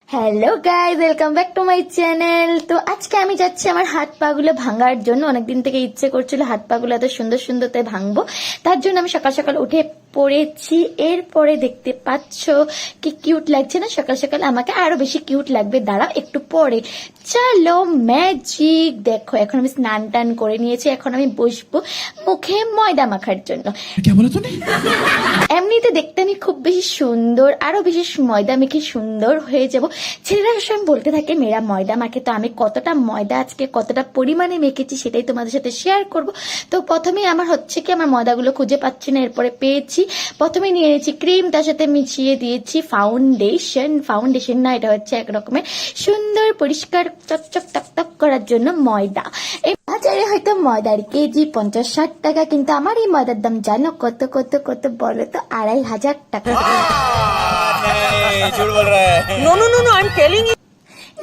Hello guys, welcome back to my channel. তো আজকে আমি যাচ্ছি আমার হাত পা গুলো ভাঙার জন্য। অনেকদিন থেকে ইচ্ছে করছিল হাত পা গুলো এত সুন্দর সুন্দর তাই ভাঙবো। তার জন্য আমি সকাল সকাল উঠে পড়েছি। এরপরে দেখতে পাচ্ছ কি কিউট লাগছে না? সকাল সকাল আমাকে আরো বেশি কিউট লাগবে, দাঁড়াও একটু পরে। চলো ম্যাজিক দেখো, এখন আমি স্নান টান করে নিয়েছি। এখন আমি বসবো মুখে ময়দা মাখার জন্য। এমনিতে দেখতে আমি খুব বেশি সুন্দর, আরো বেশি ময়দা মেখে সুন্দর হয়ে যাব। ছেলেরা সবসময় বলতে থাকে মেয়েরা ময়দা মাখে, তো আমি কতটা ময়দা আজকে কতটা পরিমাণে মেখেছি সেটাই তোমাদের সাথে শেয়ার করব। তো প্রথমেই আমার হচ্ছে কি, আমার ময়দাগুলো খুঁজে পাচ্ছি না, এরপরে পেয়েছি। প্রথমে নিয়ে নিয়েছি ক্রিম, তার সাথে মিশিয়ে দিয়েছি ফাউন্ডেশন না, এটা হচ্ছে এক রকমের সুন্দর পরিষ্কার চকচক টকটক করার জন্য ময়দা। এই বাজারে হয়তো ময়দার কেজি 50-60 টাকা, কিন্তু আমার এই ময়দার দাম জানো কত কত কত বলো তো? 2500 টাকা।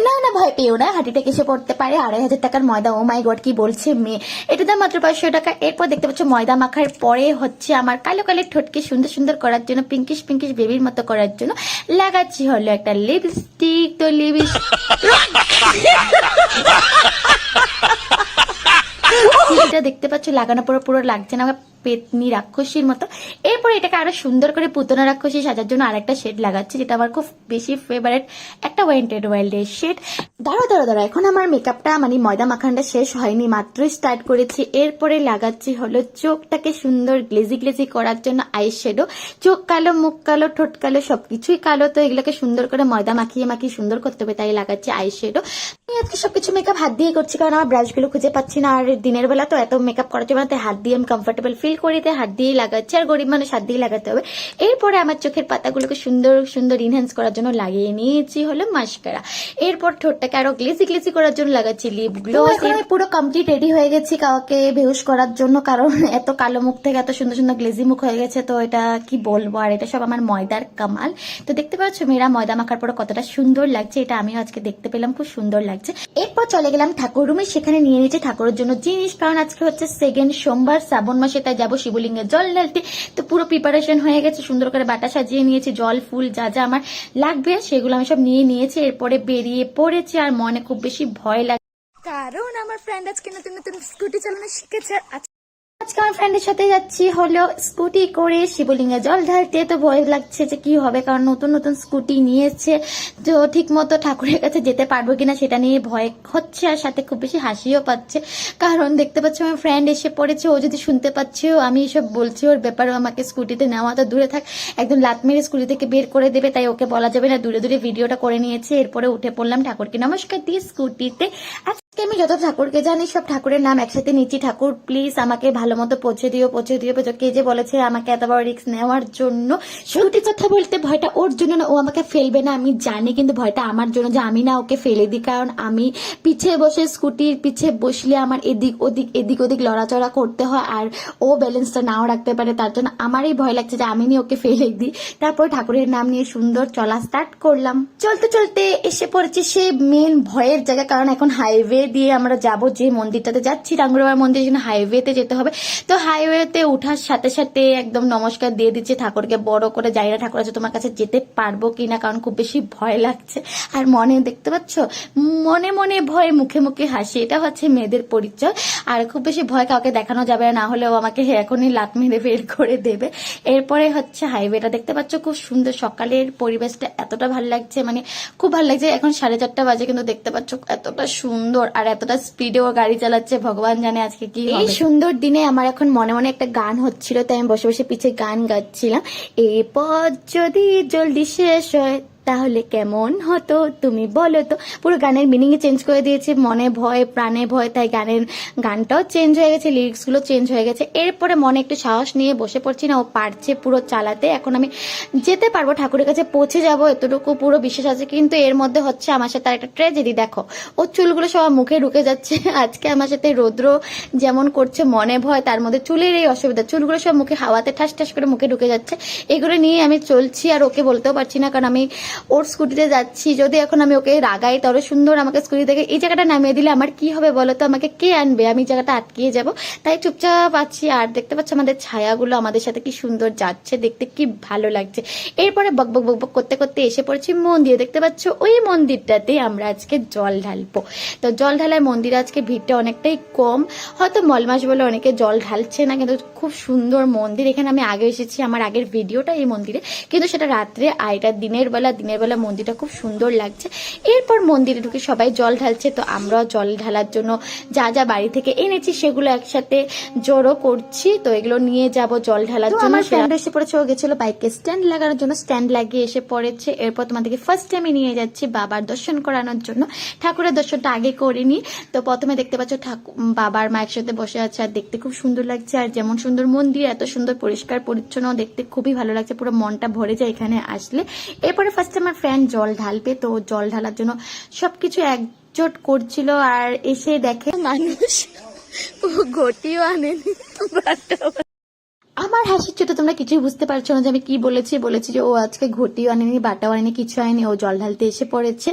না না, ভয় পেও না, হাঁটিটা কিসে পড়তে পারে? 2500 টাকার ময়দা, ও মাই গড কি বলছে মেয়ে। এটা দাম মাত্র 500 টাকা। এরপর দেখতে পাচ্ছ ময়দা মাখার পরে হচ্ছে আমার কালো কালো ঠোঁটকে সুন্দর সুন্দর করার জন্য, পিঙ্কিশ পিঙ্কিশ বেবির মতো করার জন্য লাগাচ্ছি হলো একটা লিপস্টিক। তো লিপস্টিকটা দেখতে পাচ্ছ লাগানো পুরো পুরো লাগছে না, পেতনি রাক্ষসীর মতো। এরপর এটাকে আরো সুন্দর করে পুতনা রাক্ষসী সাজার জন্য আরেকটা শেড লাগাচ্ছি, যেটা আমার খুব বেশি ফেভারিট, একটা ওয়েন্টেড ওয়াইল্ডের শেড। দাঁড়ো, এখন আমার মেকআপটা মানে ময়দা মাখানটা শেষ হয়নি, মাত্রই স্টার্ট করেছি। এরপরে লাগাচ্ছি হলো চোখটাকে সুন্দর গ্লেজি গ্লেজি করার জন্য আই শ্যাডো। চোখ কালো, মুখ কালো, ঠোঁট কালো, সবকিছুই কালো, তো এগুলোকে সুন্দর করে ময়দা মাখিয়ে মাখিয়ে সুন্দর করতে হবে, তাই লাগাচ্ছি আই শ্যাডো। আমি আজকে সবকিছু মেকআপ হাত দিয়ে করছি, কারণ আমার ব্রাশগুলো খুঁজে পাচ্ছি না, আর দিনের বেলা তো এত মেকআপ করার জন্য তাই হাত দিয়ে আমি কমফোর্টেবল ফিল করি, তাই হাত দিয়ে লাগাচ্ছি। আর গরিব মানুষ হাত দিয়ে লাগাতে হবে। এরপরে আমার চোখের পাতাগুলোকে সুন্দর সুন্দর ইনহ্যান্স করার জন্য লাগিয়ে নিয়েছি হলো মাস্কারা। এরপর ঠোঁটটাকে আরো গ্লেজি গ্লেজি করার জন্য লাগাচ্ছি লিপ গ্লোস। আমি পুরো কমপ্লিট রেডি হয়ে গেছি কাউকে বেহুশ করার জন্য, কারণ এত কালো মুখ থেকে এত সুন্দর সুন্দর গ্লেজি মুখ হয়ে গেছে। তো এটা কি বলবো, আর এটা সব আমার ময়দার কামাল। তো দেখতে পাচ্ছ মেয়েরা ময়দা মাখার পরে কতটা সুন্দর লাগছে, এটা আমিও আজকে দেখতে পেলাম, খুব সুন্দর লাগছে। এরপর চলে গেলাম ঠাকুর রুমে, সেখানে নিয়ে নিয়েছি ঠাকুরের জন্য জিনিস, কারণ আজকে হচ্ছে সেকেন্ড সোমবার শ্রাবণ মাসে, তাই যাবো শিবলিঙ্গে জল ঢালতে। তো পুরো প্রিপারেশন হয়ে গেছে, সুন্দর করে বাটা সাজিয়ে নিয়েছি, জল ফুল যা যা আমার লাগবে সেগুলো আমি সব নিয়ে নিয়েছি। এরপরে বেরিয়ে পড়েছি, আর মনে খুব বেশি ভয় লাগে, কারণ আমার ফ্রেন্ড আজকে নতুন নতুন স্কুটি চালানো শিখেছে। আজকে আমার ফ্রেন্ডের সাথে যাচ্ছি হলো স্কুটি করে শিবলিঙ্গে জল ঢালতে। তো ভয় লাগছে যে কি হবে, কারণ নতুন নতুন স্কুটি নিয়েছে, তো ঠিক মতো ঠাকুরের কাছে যেতে পারবো কিনা সেটা নিয়ে ভয় হচ্ছে, আর সাথে খুব বেশি হাসিও পাচ্ছে, কারণ দেখতে পাচ্ছ আমার ফ্রেন্ড এসে পড়েছে। ও যদি শুনতে পাচ্ছে আমি এসব বলছি ওর ব্যাপারেও আমাকে স্কুটিতে নেওয়া, তো দূরে থাক, একদম লাত মেরে স্কুটি থেকে বের করে দেবে, তাই ওকে বলা যাবে না, দূরে দূরে ভিডিওটা করে নিয়েছে। এরপরে উঠে পড়লাম ঠাকুরকে নমস্কার দিয়ে স্কুটিতে। আজকে আমি যত ঠাকুরকে জানি সব ঠাকুরের নাম একসাথে নিচ্ছি। ঠাকুর প্লিজ আমাকে ভালো মতো পৌঁছে দিও। কে যে বলেছে আমাকে এত বড় রিস্ক নেওয়ার জন্য? সত্যি কথা বলতে ভয়টা ওর জন্য না, ও আমাকে ফেলবে না আমি জানি, কিন্তু ভয়টা আমার জন্য, যে আমি না ওকে ফেলে দিই। কারণ আমি পিছে বসে, স্কুটির পিছে বসলে আমার এদিক ওদিক লড়াচড়া করতে হয়, আর ও ব্যালেন্সটা নাও রাখতে পারে, তার জন্য আমারই ভয় লাগছে যে আমি নিয়ে ওকে ফেলে দিই। তারপর ঠাকুরের নাম নিয়ে সুন্দর চলা স্টার্ট করলাম। চলতে চলতে এসে পড়েছি সে মেন ভয়ের জায়গা, কারণ এখন হাইওয়ে দিয়ে আমরা যাব, যে মন্দিরটাতে যাচ্ছি টাঙ্গুরবাড়ি মন্দির, যেখানে হাইওয়েতে যেতে হবে। তো হাইওয়েতে উঠার সাথে সাথে একদম নমস্কার দিয়ে দিচ্ছে ঠাকুরকে বড় করে। যাই না ঠাকুর আছে তোমার কাছে যেতে পারবো কিনা, কারণ খুব বেশি ভয় লাগছে। আর মনে দেখতে পাচ্ছ মনে মনে ভয়, মুখে মুখে হাসি, এটা হচ্ছে মেয়েদের পরিচয়। আর খুব বেশি ভয় কাউকে দেখানো যাবে না, হলেও আমাকে এখনই লাত মেরে বের করে দেবে। এরপরে হচ্ছে হাইওয়েটা দেখতে পাচ্ছ, খুব সুন্দর সকালের পরিবেশটা এতটা ভালো লাগছে, মানে খুব ভালো লাগছে। এখন 4:30 বাজে, কিন্তু দেখতে পাচ্ছ এতটা সুন্দর আর এতটা স্পিডেও গাড়ি চালাচ্ছে, ভগবান জানে আজকে কি হবে। এই সুন্দর দিনে আমার এখন মনে মনে একটা গান হচ্ছিল, তাই আমি বসে বসে পিছে গান গাচ্ছিলাম। এই পথ যদি জলদি শেষ হয় তাহলে কেমন হতো তুমি বলো তো। পুরো গানের মিনিং চেঞ্জ করে দিয়েছে, মনে ভয় প্রাণে ভয়, তাই গানটাও চেঞ্জ হয়ে গেছে, লিরিক্স গুলো চেঞ্জ হয়ে গেছে। এরপরে মনে একটু সাহস নিয়ে বসে পড়ছি, না ও পারছে পুরো চালাতে, এখন আমি যেতে পারবো, ঠাকুরের কাছে পৌঁছে যাবো, এতটুকু পুরো বিশ্বাস আছে। কিন্তু এর মধ্যে হচ্ছে আমার সাথে একটা ট্র্যাজেডি, দেখো ওর চুলগুলো সব মুখে ঢুকে যাচ্ছে। আজকে আমার সাথে রৌদ্র যেমন করছে মনে ভয়, তার মধ্যে চুলের এই অসুবিধা, চুলগুলো সব মুখে হাওয়াতে ঠাস ঠাস করে মুখে ঢুকে যাচ্ছে। এগুলো নিয়ে আমি চলছি, আর ওকে বলতেও পারছি না, কারণ আমি ওর স্কুটিতে যাচ্ছি, যদি এখন আমি ওকে রাগাই তাহলে সুন্দর আমাকে স্কুটি থেকে এই জায়গাটা নামিয়ে দিলে আমার কি হবে বলো তো, আমাকে কে আনবে, আমি জায়গাটা আটকিয়ে যাব। তাই চুপচাপ আছি। আর দেখতে পাচ্ছ আমাদের ছায়াগুলো আমাদের সাথে কি সুন্দর যাচ্ছে, দেখতে কি ভালো লাগছে। এরপরে বক বক বক বক করতে করতে এসে পড়েছি মন্দিরে। দেখতে পাচ্ছ ওই মন্দিরটাতে আমরা আজকে জল ঢালবো। তো জল ঢালার মন্দিরে আজকে ভিড়টা অনেকটাই কম, হয়তো মল মাস বলে অনেকে জল ঢালছে না, কিন্তু খুব সুন্দর মন্দির। এখানে আমি আগে এসেছি, আমার আগের ভিডিওটা এই মন্দিরে, কিন্তু সেটা রাত্রে, আর এটা দিনের বেলা মন্দিরটা খুব সুন্দর লাগছে। এরপর মন্দিরে ঢুকে সবাই জল ঢালছে, তো আমরাও জল ঢালার জন্য যা যা বাড়ি থেকে এনেছি সেগুলো একসাথে জড়ো করছি। তো এগুলো নিয়ে যাব জল ঢালার জন্য। আমার ফ্রেন্ড এসে পড়েছে, ও গেছিল বাইকে স্ট্যান্ড লাগানোর জন্য, স্ট্যান্ড লাগিয়ে এসে পড়েছে। এরপর তোমাদেরকে ফার্স্ট টাইমে নিয়ে যাচ্ছি বাবার দর্শন করানোর জন্য। ঠাকুরের দর্শনটা আগে করিনি। তো প্রথমে দেখতে পাচ্ছ বাবার মা একসাথে বসে আছে, আর দেখতে খুব সুন্দর লাগছে। আর যেমন সুন্দর মন্দির, এত সুন্দর পরিষ্কার পরিচ্ছন্ন, দেখতে খুবই ভালো লাগছে, পুরো মনটা ভরে যায় এখানে আসলে। এরপরে ফার্স্ট আমার ফ্রেন্ড জল ঢালবে, তো জল ঢালার জন্য সবকিছু একজোট করছিল। আর এসে দেখে মানুষ ঘটিও আনেনি। আমার হাসির চোটে তোমরা কিছুই বুঝতে পারছো না যে আমি কি বলেছি যে ও আজকে ঘটিও আনেনি, বাটাও আনেনি, কিছু আনেনি, ও জল ঢালতে এসে পড়েছে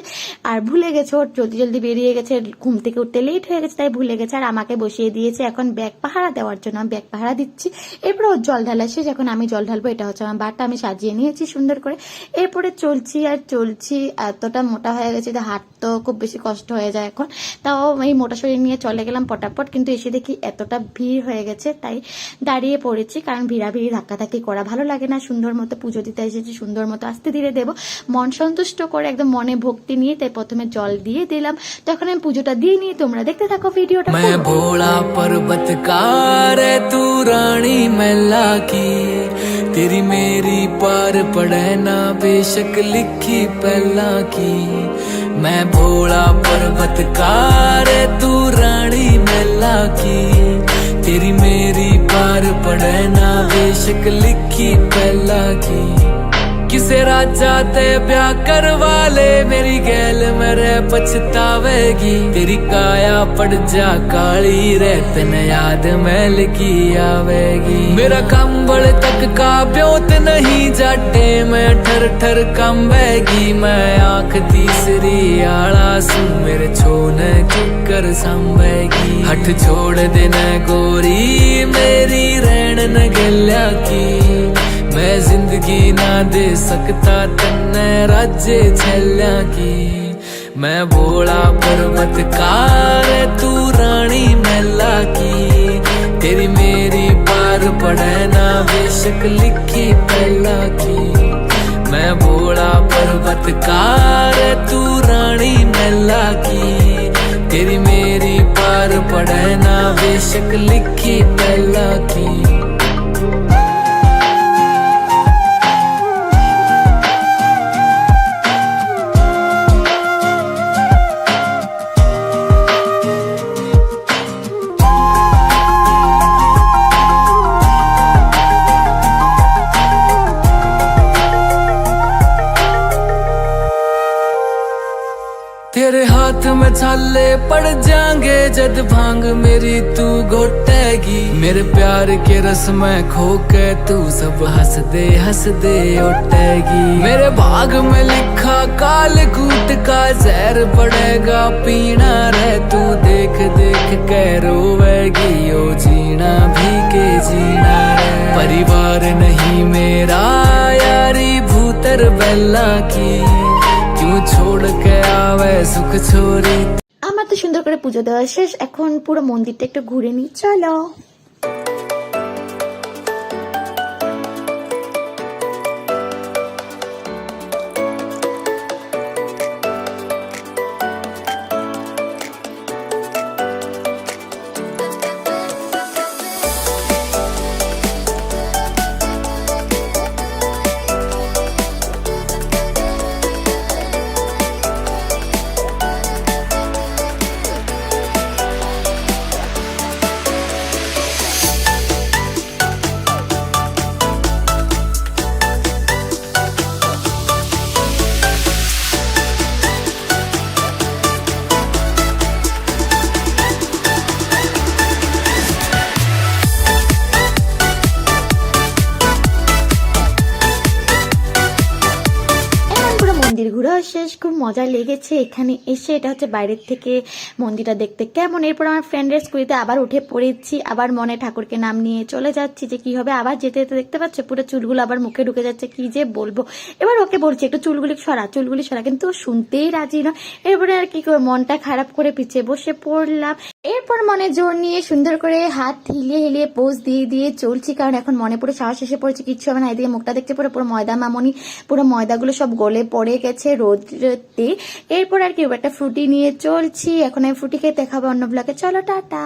আর ভুলে গেছে। ওর জলদি জলদি বেরিয়ে গেছে, ঘুম থেকে উঠতে লেট হয়ে গেছে, তাই ভুলে গেছে। আর আমাকে বসিয়ে দিয়েছে এখন ব্যাগ পাহারা দেওয়ার জন্য, আমি ব্যাগ পাহারা দিচ্ছি। এরপর ওর জল ঢালা শেষ, এখন আমি জল ঢালবো। এটা হচ্ছে আমার বাটা, আমি সাজিয়ে নিয়েছি সুন্দর করে। এরপরে চলছি আর চলছি, এতটা মোটা হয়ে গেছে যে হাত তো খুব বেশি কষ্ট হয়ে যায় এখন। তাও এই মোটা শরীর নিয়ে চলে গেলাম পটাপট, কিন্তু এসে দেখি এতটা ভিড় হয়ে গেছে, তাই দাঁড়িয়ে পড়েছি। কারণ ভিড়াভিড়ি ধাক্কাধাক্কি করা ভালো লাগে না। সুন্দর মতো পুজো দিতে এসেছি, সুন্দর মতো আস্তে ধীরে দেবো, মন সন্তুষ্ট করে একদম মনে ভক্তি নিয়ে। তাই প্রথমে জল দিয়ে দিলাম, তখন আমি পুজোটা দিয়ে নিয়ে তোমরা দেখতে থাকো ভিডিওটা। मैं भोला पर्वतकार है तू रानी मैला की, तेरी मेरी पार पड़े ना बेशक लिखी पहला की। मैं भोला पर्वतकार है तू रानी मैला की, तेरी मेरी पार पड़े ना बेशक लिखी पहला की। किसे राजा ते ब्याह करवा ले, मेरी गैल मेरे पछतावेगी। तेरी काया पड़ जा काली रे, तने याद मैल की आवेगी। मेरा कंबल तक का ब्योत नहीं जाटे, मैं ठर ठर कंबेगी। मैं आंख तीसरी आला सू, मेरे छोने किकर संभेगी। हट छोड़ देना गोरी मेरी रहन न गल्या की, मैं जिंदगी ना दे सकता तन्ने राज्य छल्या की। मैं भोला पर्वतकार है तू रानी मैला की, तेरी मेरी पार पड़े ना बेशक लिखी पहला की। मैं भोला पर्वतकार है तू रानी मैला की, तेरी मेरी पार पड़े ना बेशक लिखी पहला की। तेरे हाथ में छाले पड़ जाएंगे जद भांग मेरी तू घोटेगी। मेरे प्यार के रस में खो के तू सब हंस दे उठेगी। मेरे भाग में लिखा काल कूट का जहर पड़ेगा पीना रे, तू देख देख के रोवेगी। ओ जीना भी के जीना रे, परिवार नहीं मेरा यारी भूतर बेला की। क्यों छोड़ के आवे सुख छोरी। আমার তো সুন্দর করে পুজো দেওয়া শেষ, এখন পুরো মন্দিরটা একটু ঘুরে নিই, চলো। শেষ, খুব মজা লেগেছে এখানে এসে। এটা হচ্ছে বাইরের থেকে মন্দিরটা দেখতে কেমন। এরপর আমার ফ্রেন্ডের স্কুটিতে আবার উঠে পড়েছি, আবার মনে ঠাকুরকে নাম নিয়ে চলে যাচ্ছি যে কি হবে। আবার যেতে যেতে দেখতে পাচ্ছ পুরো চুলগুলো আবার মুখে ঢুকে যাচ্ছে, কি যে বলবো। এবার ওকে বলছি একটু চুলগুলি সরা, কিন্তু ও শুনতেই রাজি না। এরপরে আর কি করে মনটা খারাপ করে পিছিয়ে বসে পড়লাম। এরপর মনে জোর নিয়ে সুন্দর করে হাত হিলিয়ে হিলিয়ে পোজ দিয়ে দিয়ে চলছি, কারণ এখন মনে পুরো সাহস এসে পড়েছে, কিচ্ছু হবে না। এদিকে মুখটা দেখতে পুরো ময়দা মামনি, পুরো ময়দাগুলো সব গলে পড়ে গেছে রোদতে। এরপর আর কি একটা ফ্রুটি নিয়ে চলছি, এখন আমি ফ্রুটি খেয়ে দেখাবো অন্য ব্লগে। চলো টাটা।